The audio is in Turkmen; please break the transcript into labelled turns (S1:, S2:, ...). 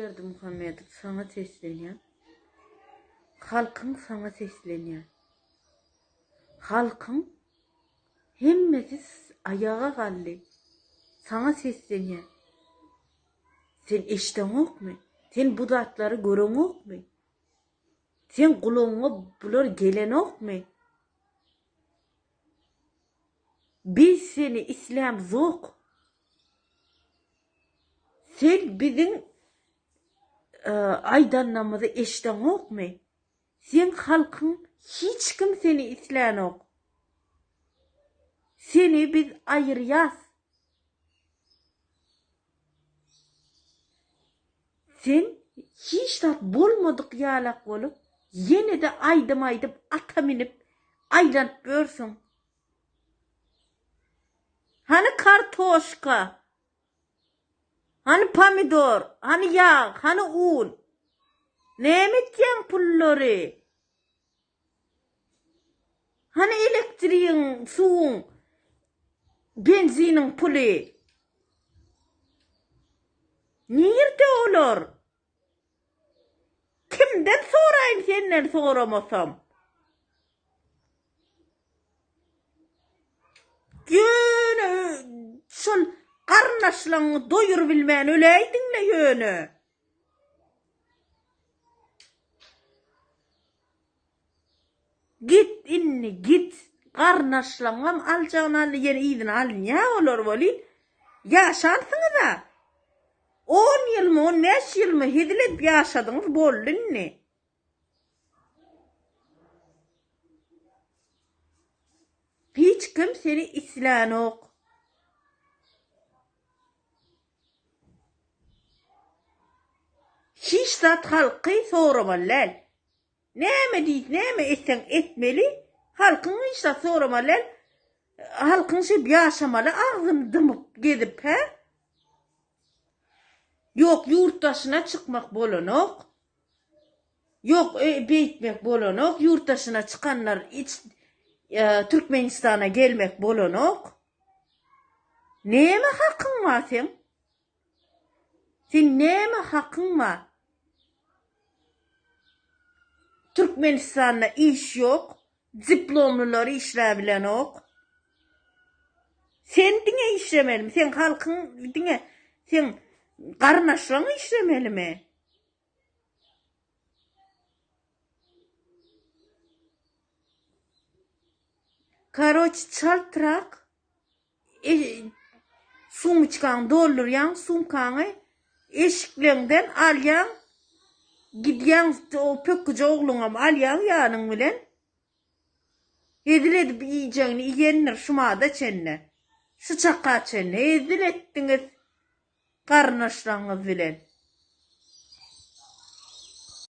S1: Berdi Muhammedov sana seslenýär. Halkyň sana seslenýär. Halkyň hemmesi ayağa galdy. Sana seslenýär. Sen eşdeňokmy? Sen bu zatlary göreňokmy? Sen gulaňa bular gelenokmy? Biz seni İslam zok. Sen bizim aydannamyzy eşdeňokmy? Sen halkyň hiç kim seni islanok. Seni biz ayırýas. Sen hiç zat bolmadyk ýalak bolup, ýene de aydyp ata minip aýlanyp börsün. Hani kartoşka, hani pomidor, hani yağ, hani un. Näme etýän pullary? Hani elektriğin, suwun, benzinin puli? Nirde olar? Kimden soraýyn senden soramasam? Ýöne şol garnaşlaryňy doýurup bilmän öleýdiňle ýöne. Git inni git. Garnaşlaňam aljagyny al ýene ýygyny al. Ýa olar boli? Ýaşansyňyz da. 10 ýylmy, 15 ýylmy hidilip ýaşadyňyz boldyňmy? Hiç kim seni islanok. Hiç zat halky soramallar. Näme diýip, näme etsen etmeli? Halkyň hiç zat soramallar. Halkyň şeýle ýaşamaly, agzyny dymyp gedip, he? Yok yurttaşına çykmak bolanok. Yok beýtmek bolanok. Yurttaşına çıkanlar Türkmenistana gelmek bolanok. Näme hakyň var sen? Sen näme hakyň var? Türkmenistan'da iş yok. Diplomlular işler bilen ok. Sen dine işlemeli mi? Sen halkın dine, sen garnaşlaryň işlemeli mi? Karoç çaltırak sumçkan dolduryan sumkanı eşiklerinden alyan gidýän o pöküje ogluňam alýan ýanyň bilen edil edip iýjeňni iýenler şumada çenne şu çaka çenne edil etdiňiz garnaşlaryňyz bilen.